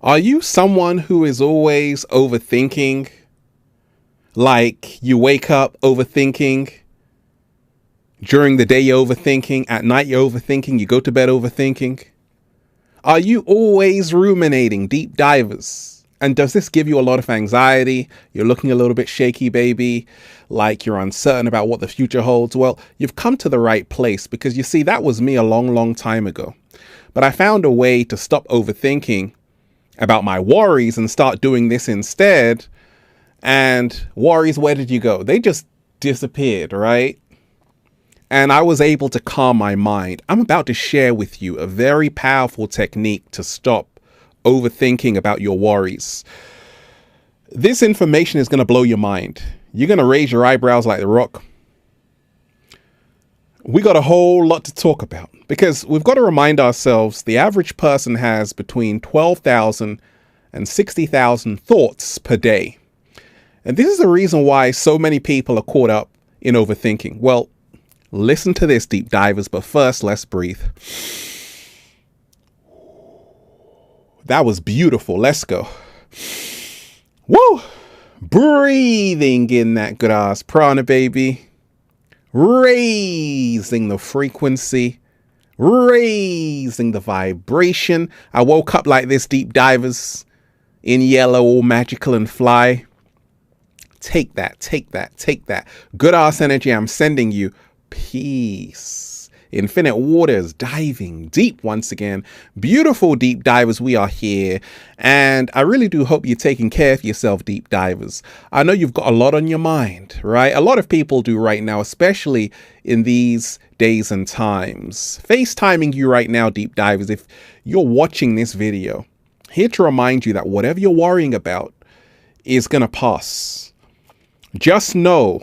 Are you someone who is always overthinking? Like you wake up overthinking, during the day you're overthinking, at night you're overthinking, you go to bed overthinking? Are you always ruminating, deep divers? And does this give you a lot of anxiety? You're looking a little bit shaky, baby, like you're uncertain about what the future holds. Well, you've come to the right place, because you see, that was me a long, long time ago. But I found a way to stop overthinking about my worries and start doing this instead. And worries, where did you go? They just disappeared, right? And I was able to calm my mind. I'm about to share with you a very powerful technique to stop overthinking about your worries. This information is going to blow your mind. You're going to raise your eyebrows like The Rock. We got a whole lot to talk about, because we've got to remind ourselves the average person has between 12,000 and 60,000 thoughts per day. And this is the reason why so many people are caught up in overthinking. Well, listen to this, deep divers, but first, let's breathe. That was beautiful. Let's go. Woo! Breathing in that good ass prana, baby. Raising the frequency. Raising the vibration. I woke up like this, deep divers. In yellow, all magical and fly. Take that, take that, take that. Good ass energy I'm sending you. Peace. Infinite waters, diving deep once again. Beautiful deep divers, we are here. And I really do hope you're taking care of yourself, deep divers. I know you've got a lot on your mind, right? A lot of people do right now, especially in these days and times. FaceTiming you right now, deep divers, if you're watching this video, here to remind you that whatever you're worrying about is going to pass. Just know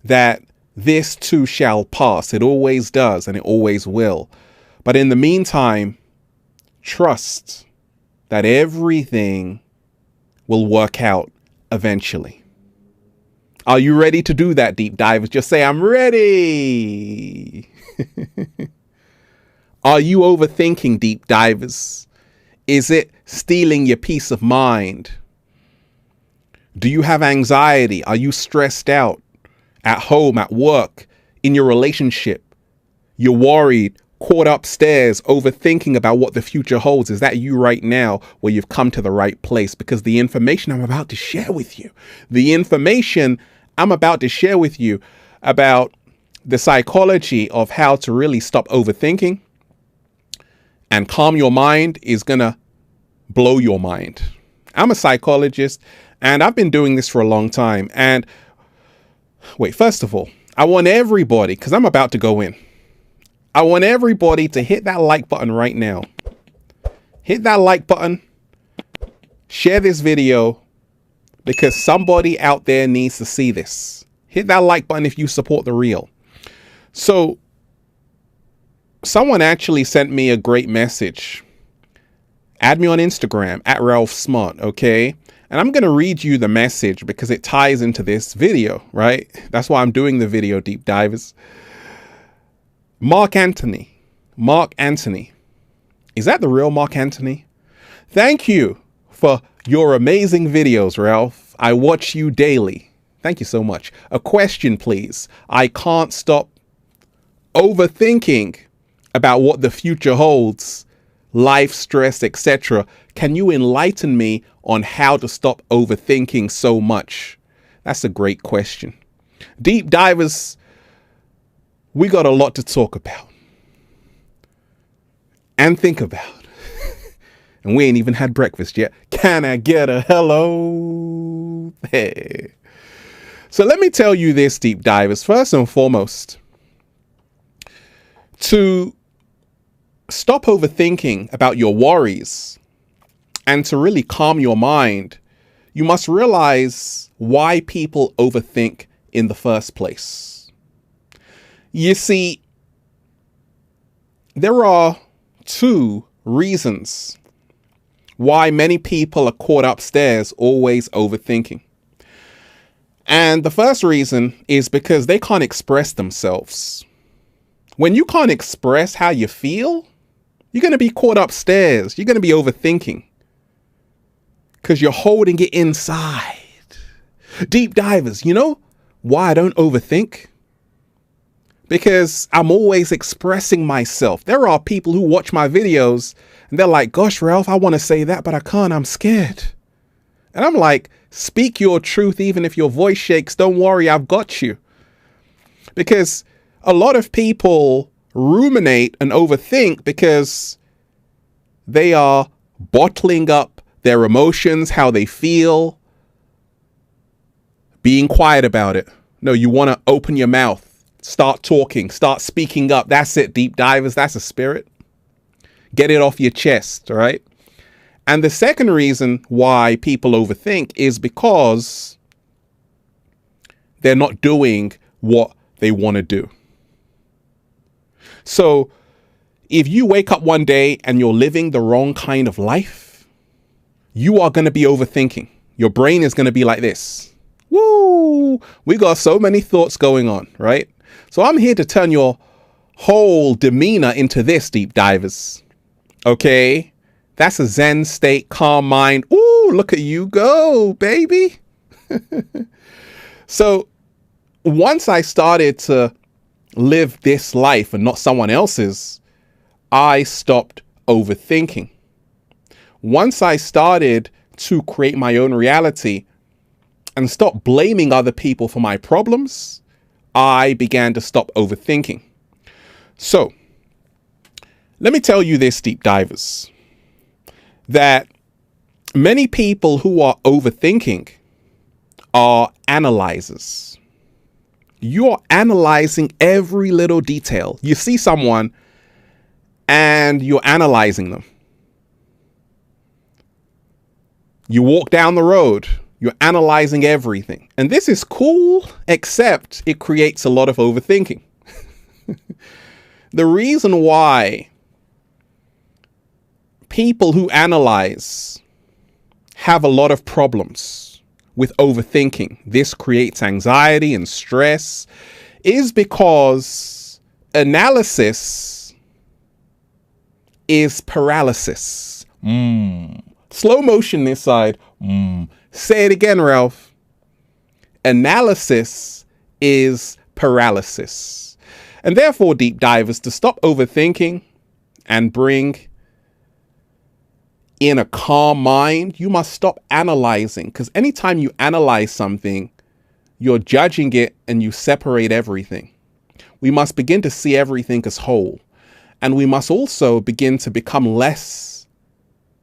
that this too shall pass. It always does, and it always will. But in the meantime, trust that everything will work out eventually. Are you ready to do that, deep divers? Just say, I'm ready. Are you overthinking, deep divers? Is it stealing your peace of mind? Do you have anxiety? Are you stressed out? At home, at work, in your relationship? You're worried, caught upstairs, overthinking about what the future holds. Is that you right now? Well, you've come to the right place, because the information I'm about to share with you, about the psychology of how to really stop overthinking and calm your mind is going to blow your mind. I'm a psychologist, and I've been doing this for a long time. And wait, first of all, I want everybody, because I'm about to go in. I want everybody to hit that like button right now. Hit that like button. Share this video, because somebody out there needs to see this. Hit that like button if you support the real. So, someone actually sent me a great message. Add me on Instagram, @RalphSmart, okay? And I'm going to read you the message because it ties into this video, right? That's why I'm doing the video, deep divers. Mark Anthony. Is that the real Mark Anthony? Thank you for your amazing videos, Ralph. I watch you daily. Thank you so much. A question, please. I can't stop overthinking about what the future holds. Life, stress, etc. Can you enlighten me on how to stop overthinking so much? That's a great question. Deep divers, we got a lot to talk about and think about. And we ain't even had breakfast yet. Can I get a hello? Hey. So let me tell you this, deep divers. First and foremost, to stop overthinking about your worries and to really calm your mind, you must realize why people overthink in the first place. You see, there are two reasons why many people are caught upstairs always overthinking. And the first reason is because they can't express themselves. When you can't express how you feel, you're going to be caught upstairs. You're going to be overthinking. because you're holding it inside. Deep divers, you know why I don't overthink? Because I'm always expressing myself. There are people who watch my videos and they're like, gosh, Ralph, I want to say that, but I can't. I'm scared. And I'm like, speak your truth, even if your voice shakes. Don't worry, I've got you. Because a lot of people ruminate and overthink because they are bottling up their emotions, how they feel, being quiet about it. No, you want to open your mouth, start talking, start speaking up. That's it, deep divers. That's a spirit. Get it off your chest, all right? And the second reason why people overthink is because they're not doing what they want to do. So if you wake up one day and you're living the wrong kind of life, you are going to be overthinking. Your brain is going to be like this. Woo! We got so many thoughts going on, right? So I'm here to turn your whole demeanor into this, deep divers. Okay? That's a Zen state, calm mind. Ooh, look at you go, baby. So once I started to live this life and not someone else's, I stopped overthinking. Once I started to create my own reality and stop blaming other people for my problems, I began to stop overthinking. So let me tell you this, deep divers, that many people who are overthinking are analyzers. You're analyzing every little detail. You see someone and you're analyzing them. You walk down the road, you're analyzing everything. And this is cool, except it creates a lot of overthinking. The reason why people who analyze have a lot of problems with overthinking, this creates anxiety and stress, is because analysis is paralysis. Slow motion this side. Say it again, Ralph. Analysis is paralysis. And therefore, deep divers, to stop overthinking and bring in a calm mind, you must stop analyzing. Because anytime you analyze something, you're judging it and you separate everything. We must begin to see everything as whole. And we must also begin to become less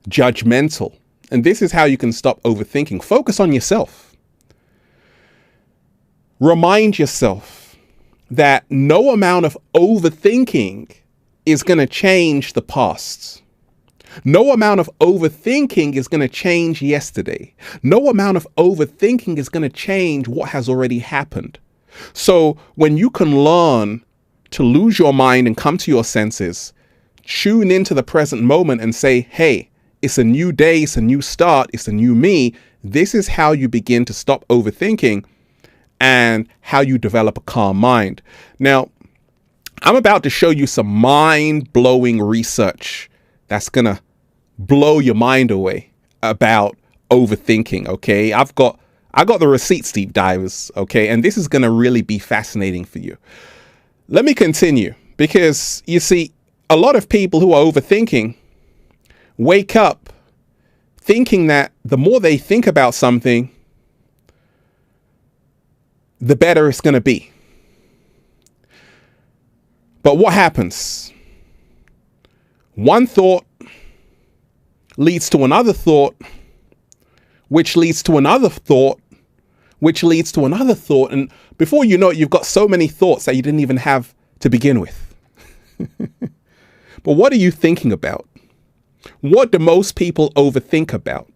judgmental. And this is how you can stop overthinking. Focus on yourself. Remind yourself that no amount of overthinking is going to change the past. No amount of overthinking is going to change yesterday. No amount of overthinking is going to change what has already happened. So when you can learn to lose your mind and come to your senses, tune into the present moment and say, hey, it's a new day, it's a new start, it's a new me. This is how you begin to stop overthinking and how you develop a calm mind. Now, I'm about to show you some mind-blowing research that's going to blow your mind away about overthinking, okay? I got the receipts, deep divers, okay? And this is going to really be fascinating for you. Let me continue, because you see, a lot of people who are overthinking wake up thinking that the more they think about something, the better it's going to be. But what happens? One thought leads to another thought, which leads to another thought, which leads to another thought. And before you know it, you've got so many thoughts that you didn't even have to begin with. But what are you thinking about? What do most people overthink about?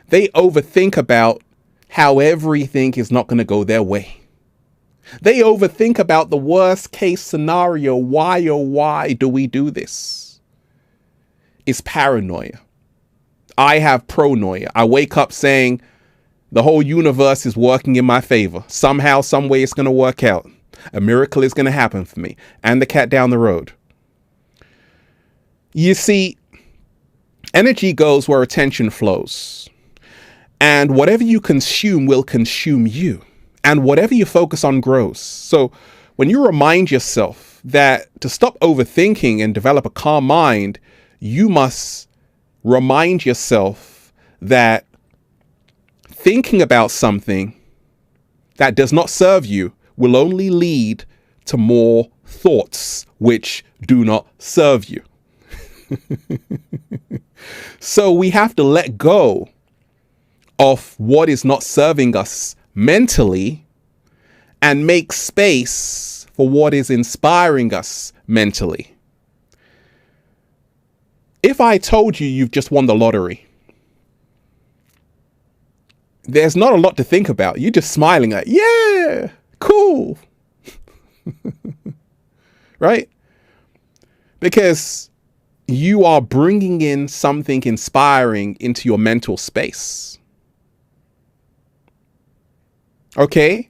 They overthink about how everything is not going to go their way. They overthink about the worst case scenario. Why, oh, why do we do this? It's paranoia. I have pronoia. I wake up saying the whole universe is working in my favor. Somehow, some way it's going to work out. A miracle is going to happen for me and the cat down the road. You see, energy goes where attention flows. And whatever you consume will consume you. And whatever you focus on grows. So when you remind yourself that to stop overthinking and develop a calm mind, you must remind yourself that thinking about something that does not serve you will only lead to more thoughts which do not serve you. So we have to let go of what is not serving us mentally and make space for what is inspiring us mentally. If I told you you've just won the lottery, there's not a lot to think about. You're just smiling like, yeah, cool. Right? Because you are bringing in something inspiring into your mental space. Okay?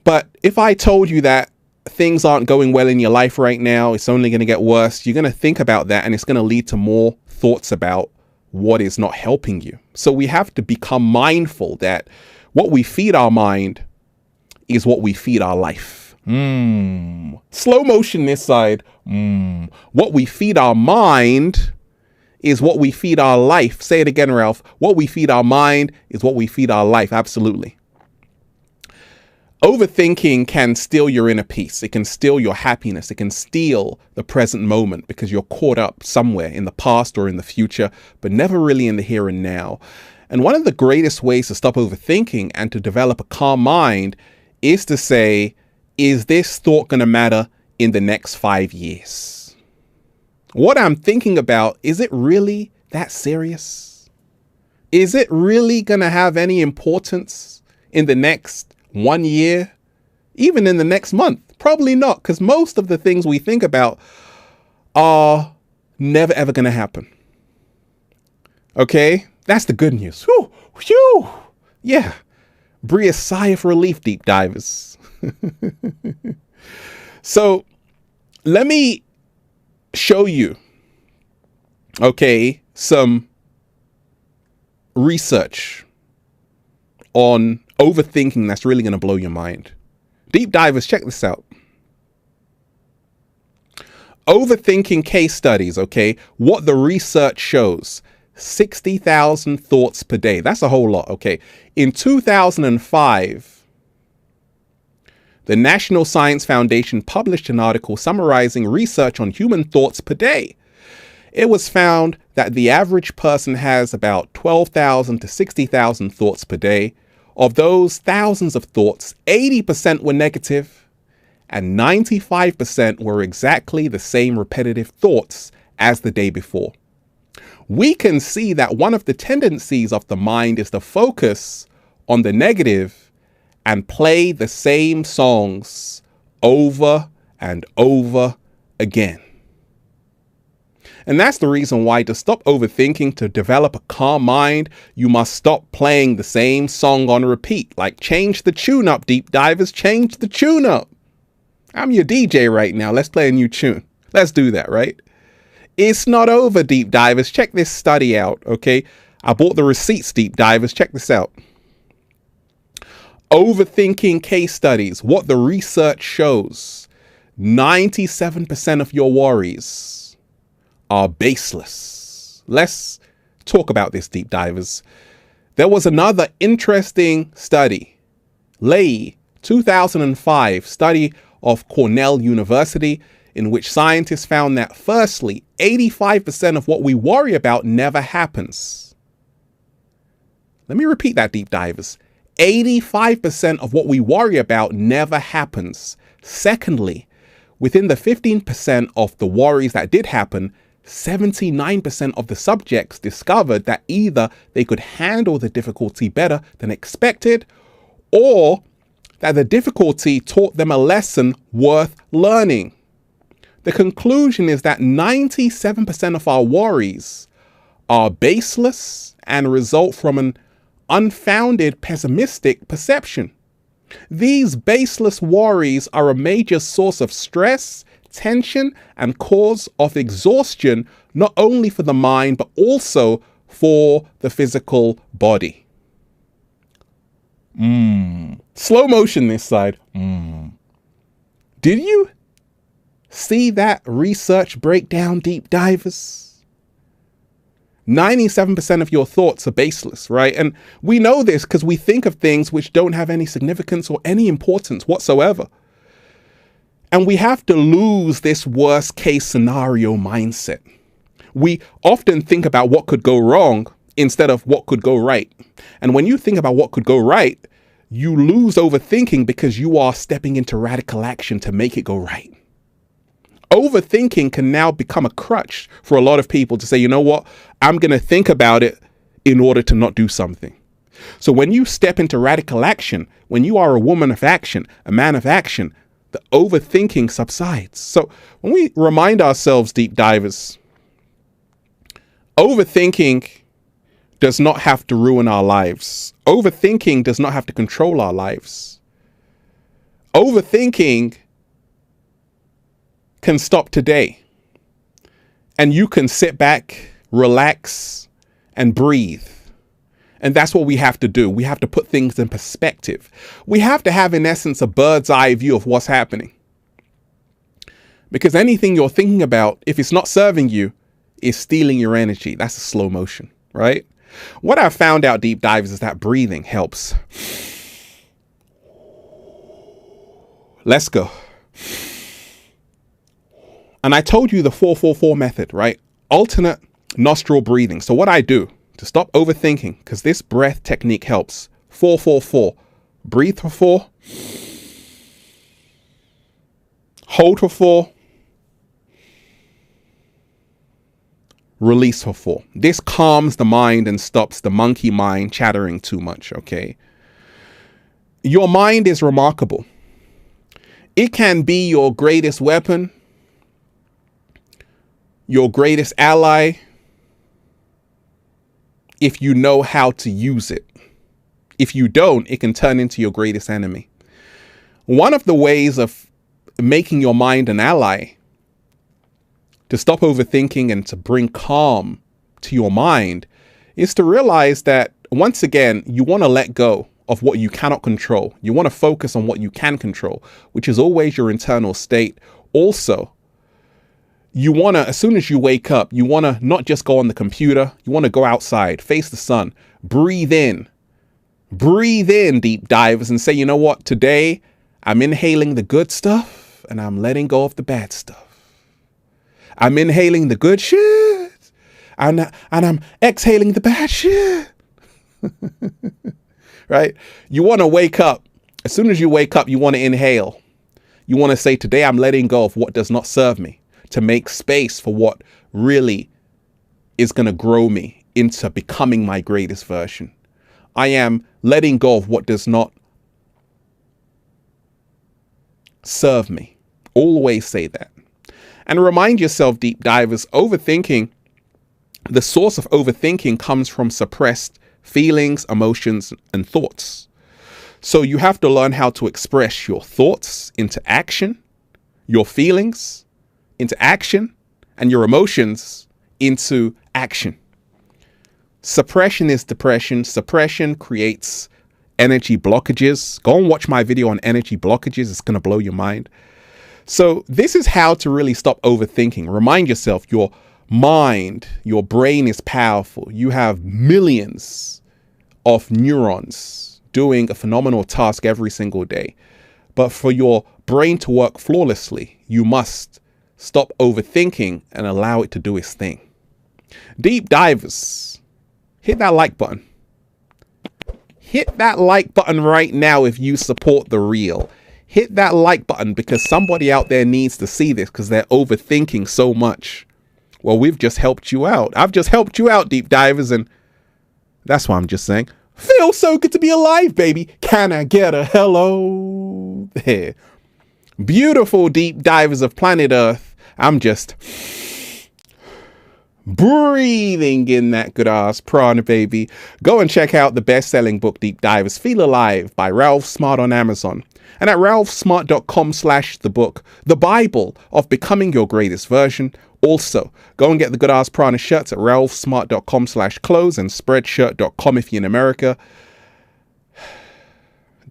But if I told you that things aren't going well in your life right now, it's only going to get worse, you're going to think about that and it's going to lead to more thoughts about what is not helping you. So we have to become mindful that what we feed our mind is what we feed our life. Slow motion this side. What we feed our mind is what we feed our life. Say it again, Ralph. What we feed our mind is what we feed our life. Absolutely. Overthinking can steal your inner peace. It can steal your happiness. It can steal the present moment because you're caught up somewhere in the past or in the future, but never really in the here and now. And one of the greatest ways to stop overthinking and to develop a calm mind is to say, is this thought going to matter in the next 5 years? What I'm thinking about, is it really that serious? Is it really going to have any importance in the next 1 year? Even in the next month? Probably not, because most of the things we think about are never ever going to happen. Okay? That's the good news. Whew, whew. Yeah. Breathe a sigh of relief, deep divers. So let me show you, okay, some research on overthinking that's really going to blow your mind. Deep divers, check this out. Overthinking case studies, okay, what the research shows. 60,000 thoughts per day. That's a whole lot, okay. In 2005, the National Science Foundation published an article summarizing research on human thoughts per day. It was found that the average person has about 12,000 to 60,000 thoughts per day. Of those thousands of thoughts, 80% were negative and 95% were exactly the same repetitive thoughts as the day before. We can see that one of the tendencies of the mind is to focus on the negative and play the same songs over and over again. And that's the reason why, to stop overthinking, to develop a calm mind, you must stop playing the same song on repeat. Like, change the tune up, deep divers, change the tune up. I'm your DJ right now. Let's play a new tune. Let's do that, right? It's not over, deep divers. Check this study out, okay? I bought the receipts, deep divers. Check this out. Overthinking case studies. What the research shows. 97% of your worries are baseless. Let's talk about this, deep divers. There was another interesting study. Leahy, 2005, study of Cornell University, in which scientists found that, firstly, 85% of what we worry about never happens. Let me repeat that, deep divers. 85% of what we worry about never happens. Secondly, within the 15% of the worries that did happen, 79% of the subjects discovered that either they could handle the difficulty better than expected, or that the difficulty taught them a lesson worth learning. The conclusion is that 97% of our worries are baseless and result from an unfounded pessimistic perception. These baseless worries are a major source of stress, tension, and cause of exhaustion, not only for the mind, but also for the physical body. Slow motion this side. Did you see that research breakdown, deep divers? 97% of your thoughts are baseless, right? And we know this because we think of things which don't have any significance or any importance whatsoever. And we have to lose this worst case scenario mindset. We often think about what could go wrong instead of what could go right. And when you think about what could go right, you lose overthinking because you are stepping into radical action to make it go right. Overthinking can now become a crutch for a lot of people to say, you know what, I'm going to think about it in order to not do something. So when you step into radical action, when you are a woman of action, a man of action, the overthinking subsides. So when we remind ourselves, deep divers, overthinking does not have to ruin our lives. Overthinking does not have to control our lives. Overthinking can stop today. And you can sit back, relax, and breathe. And that's what we have to do. We have to put things in perspective. We have to have, in essence, a bird's eye view of what's happening. Because anything you're thinking about, if it's not serving you, is stealing your energy. That's a slow motion, right? What I've found out, deep divers, is that breathing helps. Let's go. And I told you the 4-4-4 method, right? Alternate nostril breathing. So what I do to stop overthinking, because this breath technique helps. 4-4-4. Breathe for 4. Hold for 4. Release for 4. This calms the mind and stops the monkey mind chattering too much, okay? Your mind is remarkable. It can be your greatest weapon, your greatest ally, if you know how to use it. If you don't, it can turn into your greatest enemy. One of the ways of making your mind an ally to stop overthinking and to bring calm to your mind is to realize that, once again, you want to let go of what you cannot control. You want to focus on what you can control, which is always your internal state. Also, you want to, as soon as you wake up, you want to not just go on the computer. You want to go outside, face the sun, breathe in, deep divers, and say, you know what, today I'm inhaling the good stuff and I'm letting go of the bad stuff. I'm inhaling the good shit and I'm exhaling the bad shit. Right? You want to wake up. As soon as you wake up, you want to inhale. You want to say, today I'm letting go of what does not serve me, to make space for what really is going to grow me into becoming my greatest version. I am letting go of what does not serve me. Always say that. And remind yourself, deep divers, overthinking, the source of overthinking comes from suppressed feelings, emotions, and thoughts. So you have to learn how to express your thoughts into action, your feelings into action, and your emotions into action. Suppression is depression. Suppression creates energy blockages. Go and watch my video on energy blockages. It's going to blow your mind. So this is how to really stop overthinking. Remind yourself, your mind, your brain is powerful. You have millions of neurons doing a phenomenal task every single day. But for your brain to work flawlessly, you must stop overthinking and allow it to do its thing. Deep divers, hit that like button. Hit that like button right now if you support the real. Hit that like button because somebody out there needs to see this because they're overthinking so much. Well, we've just helped you out. I've just helped you out, deep divers, and that's why I'm just saying, feels so good to be alive, baby. Can I get a hello there? Beautiful deep divers of planet Earth. I'm just breathing in that good ass prana, baby. Go and check out the best-selling book, Deep Divers, Feel Alive by Ralph Smart on Amazon. And at ralphsmart.com/the-book, the Bible of becoming your greatest version. Also, go and get the good ass prana shirts at ralphsmart.com/clothes and spreadshirt.com if you're in America.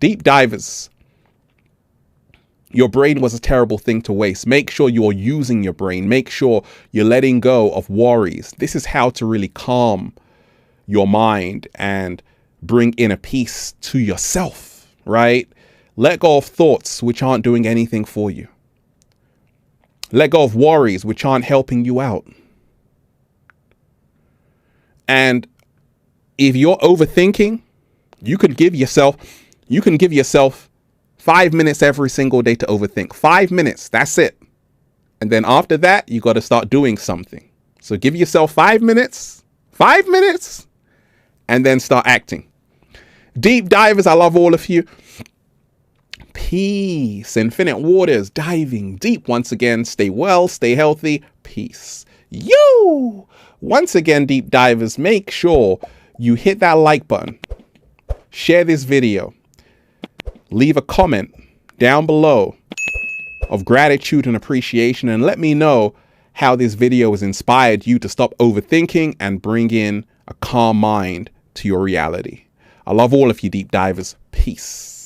Deep divers, your brain was a terrible thing to waste. Make sure you're using your brain. Make sure you're letting go of worries. This is how to really calm your mind and bring inner peace to yourself, right? Let go of thoughts which aren't doing anything for you. Let go of worries which aren't helping you out. And if you're overthinking, you can give yourself 5 minutes every single day to overthink. 5 minutes, that's it. And then after that, you got to start doing something. So give yourself 5 minutes, and then start acting. Deep divers, I love all of you. Peace. Infinite waters, diving deep once again. Stay well, stay healthy. Peace. You. Once again, deep divers, make sure you hit that like button. Share this video. Leave a comment down below of gratitude and appreciation, and let me know how this video has inspired you to stop overthinking and bring in a calm mind to your reality. I love all of you deep divers. Peace.